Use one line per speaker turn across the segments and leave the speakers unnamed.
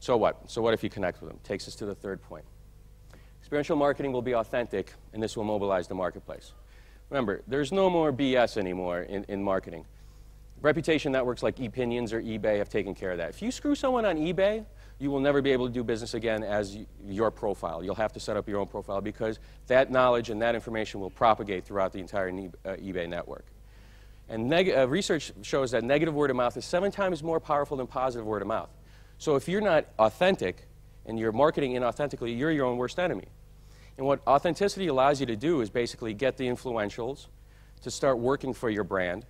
So what? So what if you connect with them? Takes us to the third point. Experiential marketing will be authentic, and this will mobilize the marketplace. Remember, there's no more BS anymore in marketing. Reputation networks like ePinions or eBay have taken care of that. If you screw someone on eBay, you will never be able to do business again as your profile. You'll have to set up your own profile because that knowledge and that information will propagate throughout the entire eBay network. And research shows that negative word of mouth is 7 times more powerful than positive word of mouth. So if you're not authentic and you're marketing inauthentically, you're your own worst enemy. And what authenticity allows you to do is basically get the influentials to start working for your brand.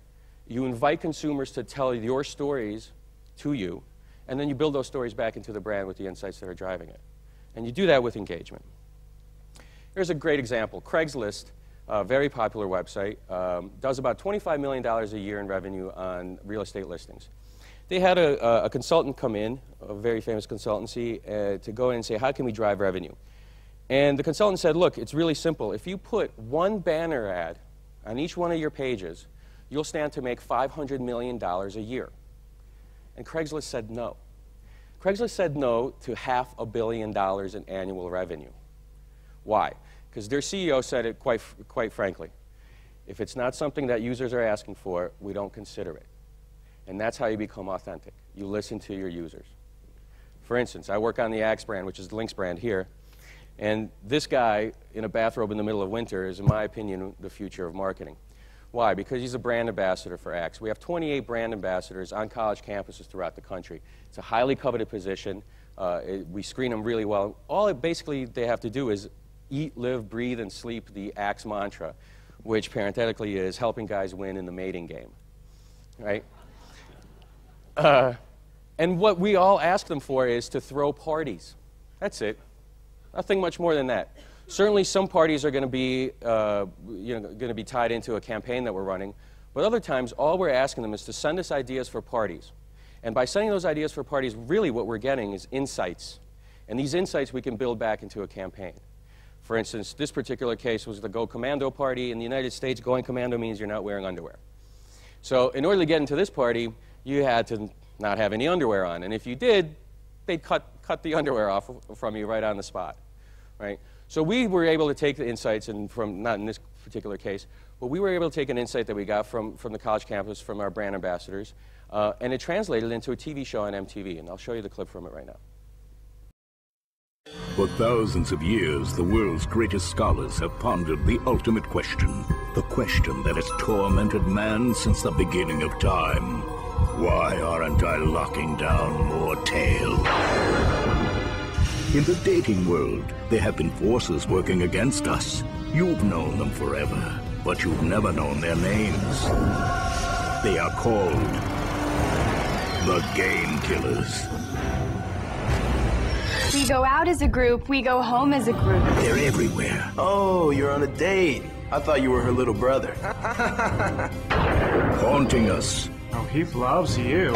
You invite consumers to tell your stories to you, and then you build those stories back into the brand with the insights that are driving it. And you do that with engagement. Here's a great example. Craigslist, a very popular website, does about $25 million a year in revenue on real estate listings. They had a consultant come in, a very famous consultancy, to go in and say, how can we drive revenue? And the consultant said, look, it's really simple. If you put one banner ad on each one of your pages, you'll stand to make $500 million a year. And Craigslist said no. Craigslist said no to $500 million in annual revenue. Why? Because their CEO said it quite frankly. If it's not something that users are asking for, we don't consider it. And that's how you become authentic. You listen to your users. For instance, I work on the Axe brand, which is the Lynx brand here. And this guy in a bathrobe in the middle of winter is, in my opinion, the future of marketing. Why? Because he's a brand ambassador for Axe. We have 28 brand ambassadors on college campuses throughout the country. It's a highly coveted position. We screen them really well. All basically they have to do is eat, live, breathe, and sleep the Axe mantra, which parenthetically is helping guys win in the mating game, right? And what we all ask them for is to throw parties. That's it. Nothing much more than that. Certainly some parties are going to be, going to be tied into a campaign that we're running, but other times all we're asking them is to send us ideas for parties. And by sending those ideas for parties, really what we're getting is insights. And these insights we can build back into a campaign. For instance, this particular case was the Go Commando party. In the United States, going commando means you're not wearing underwear. So in order to get into this party, you had to not have any underwear on. And if you did, they'd cut the underwear off from you right on the spot, right? So we were able to take the insights, and from, not in this particular case, but we were able to take an insight that we got from the college campus, from our brand ambassadors, and it translated into a TV show on MTV, and I'll show you the clip from it right now.
For thousands of years, the world's greatest scholars have pondered the ultimate question, the question that has tormented man since the beginning of time. Why aren't I locking down more tail? In the dating world, there have been forces working against us. You've known them forever, but you've never known their names. They are called the Game Killers.
We go out as a group, we go home as a group.
They're everywhere.
Oh, you're on a date. I thought you were her little brother.
Haunting us.
Oh, he loves you.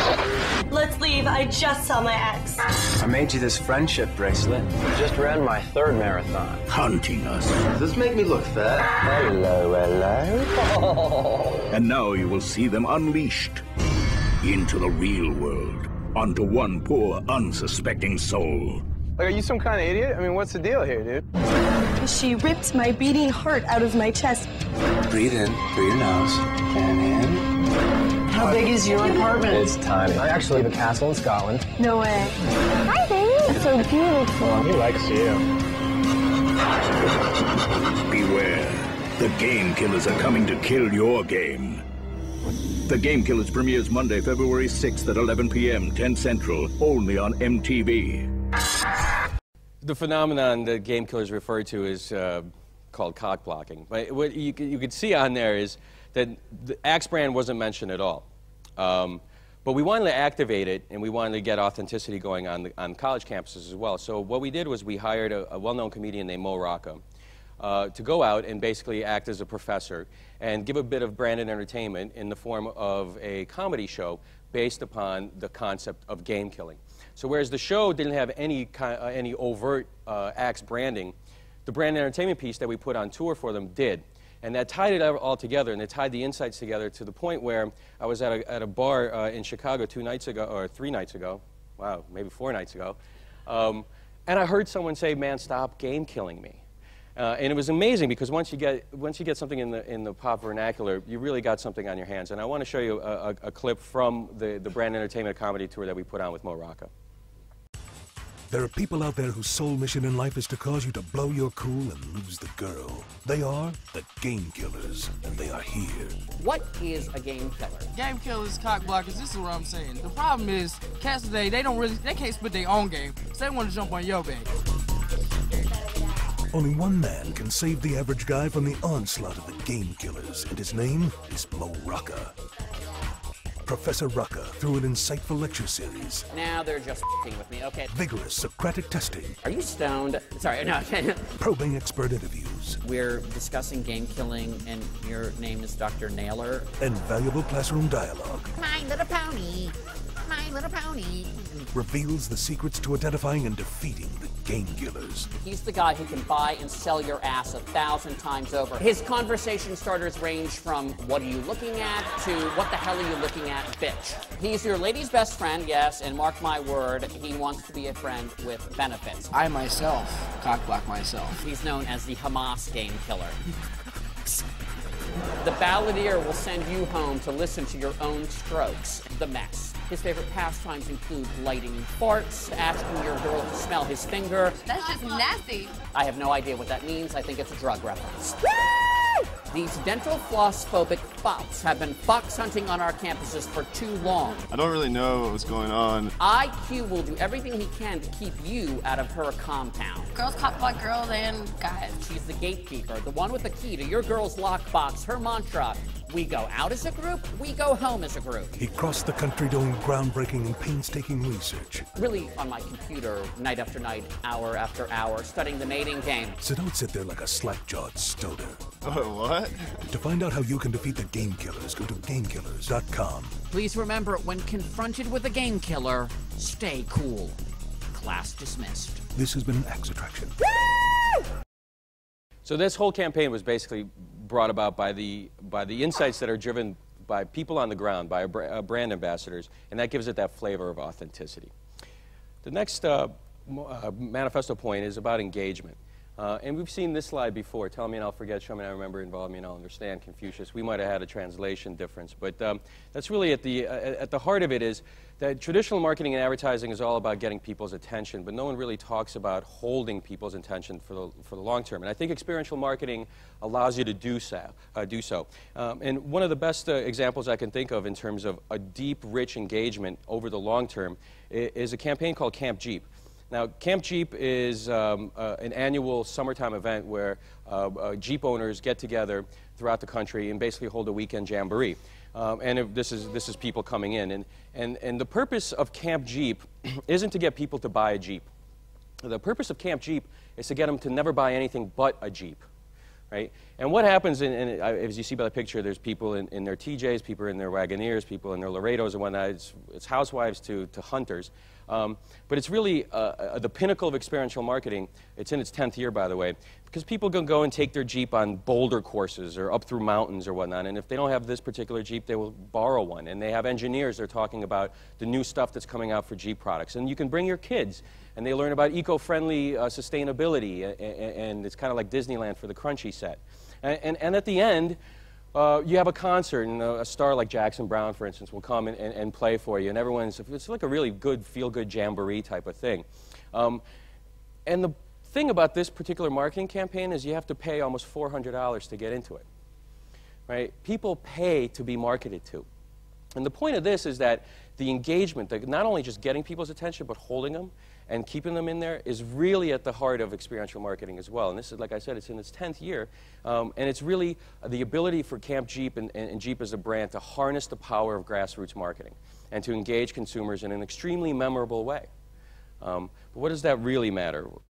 Let's leave. I just saw my ex.
I made you this friendship bracelet.
Just ran my 3rd marathon.
Hunting us.
Does this make me look fat?
Hello, hello.
And now you will see them unleashed into the real world, onto one poor, unsuspecting soul.
Like, are you some kind of idiot? I mean, what's the deal here, dude?
She ripped my beating heart out of my chest.
Breathe in through your nose and in.
How big is your apartment?
It's tiny. I actually have a castle in Scotland.
No way. Hi, baby. It's so beautiful.
He likes you.
Beware. The Game Killers are coming to kill your game. The Game Killers premieres Monday, February 6th at 11 p.m., 10 Central, only on MTV.
The phenomenon that Game Killers refer to is called cock blocking. But what you could see on there is that the Axe brand wasn't mentioned at all. But we wanted to activate it, and we wanted to get authenticity going on college campuses as well. So what we did was we hired a well-known comedian named Mo Rocca to go out and basically act as a professor and give a bit of branded entertainment in the form of a comedy show based upon the concept of game killing. So whereas the show didn't have any overt Axe branding, the brand entertainment piece that we put on tour for them did. And that tied it all together, and it tied the insights together to the point where I was at a bar in Chicago 2 nights ago, or 3 nights ago, wow, maybe 4 nights ago, And I heard someone say, "Man, stop game killing me." And it was amazing because once you get something in the pop vernacular, you really got something on your hands. And I want to show you a clip from the brand entertainment comedy tour that we put on with Mo Rocca.
There are people out there whose sole mission in life is to cause you to blow your cool and lose the girl. They are the Game Killers, and they are here.
What is a game killer?
Game killers, cock blockers, this is what I'm saying. The problem is, cats today, they can't spit their own game, so they want to jump on your game.
Only one man can save the average guy from the onslaught of the Game Killers, and his name is Mo Rocca. Professor Rocca through an insightful lecture series.
Now they're just f***ing with me, okay.
Vigorous Socratic testing.
Are you stoned? Sorry, no.
Probing expert interviews.
We're discussing game killing, and your name is Dr. Nailer.
And valuable classroom dialogue.
My little pony. My little pony.
Reveals the secrets to identifying and defeating the Game Killers.
He's the guy who can buy and sell your ass 1,000 times over. His conversation starters range from, what are you looking at, to what the hell are you looking at, bitch. He's your lady's best friend, yes, and mark my word, he wants to be a friend with benefits.
I myself cock block myself.
He's known as the Hamas game killer. The balladeer will send you home to listen to your own strokes. The mess. His favorite pastimes include lighting farts, asking your girl to smell his finger.
That's just nasty.
I have no idea what that means. I think it's a drug reference. These dental floss-phobic fops have been fox hunting on our campuses for too long.
I don't really know what was going on.
IQ will do everything he can to keep you out of her compound.
Girls cock block girls and guys.
She's the gatekeeper, the one with the key to your girl's lockbox, her mantra. We go out as a group, we go home as a group.
He crossed the country doing groundbreaking and painstaking research.
Really on my computer, night after night, hour after hour, studying the mating game.
So don't sit there like a slack-jawed stoner.
Oh, what?
To find out how you can defeat the Game Killers, go to GameKillers.com.
Please remember, when confronted with a game killer, stay cool. Class dismissed.
This has been an Axe Attraction.
So this whole campaign was basically brought about by the insights that are driven by people on the ground, by brand ambassadors, and that gives it that flavor of authenticity. The next manifesto point is about engagement. And we've seen this slide before. Tell me and I'll forget, show me and I remember, involve me and I'll understand, Confucius. We might have had a translation difference, but that's really at the heart of it is that traditional marketing and advertising is all about getting people's attention, but no one really talks about holding people's attention for the long term. And I think experiential marketing allows you to do so. And one of the best examples I can think of in terms of a deep, rich engagement over the long term is a campaign called Camp Jeep. Now, Camp Jeep is an annual summertime event where Jeep owners get together throughout the country and basically hold a weekend jamboree. And this is people coming in. And the purpose of Camp Jeep isn't to get people to buy a Jeep. The purpose of Camp Jeep is to get them to never buy anything but a Jeep. Right? And what happens, as you see by the picture, there's people in their TJs, people in their Wagoneers, people in their Laredos and whatnot. It's housewives to hunters. But it's really the pinnacle of experiential marketing. It's in its 10th year, by the way, because people can go and take their Jeep on boulder courses or up through mountains or whatnot. And if they don't have this particular Jeep, they will borrow one. And they have engineers that are talking about the new stuff that's coming out for Jeep products. And you can bring your kids, and they learn about eco-friendly sustainability. And it's kind of like Disneyland for the crunchy set. And at the end, you have a concert, and a star like Jackson Browne, for instance, will come and play for you, and it's like a really good, feel-good jamboree type of thing. And the thing about this particular marketing campaign is you have to pay almost $400 to get into it, right? People pay to be marketed to. And the point of this is that the engagement, not only just getting people's attention, but holding them and keeping them in there is really at the heart of experiential marketing as well. And this is, like I said, it's in its 10th year. And it's really the ability for Camp Jeep and Jeep as a brand to harness the power of grassroots marketing and to engage consumers in an extremely memorable way. But what does that really matter?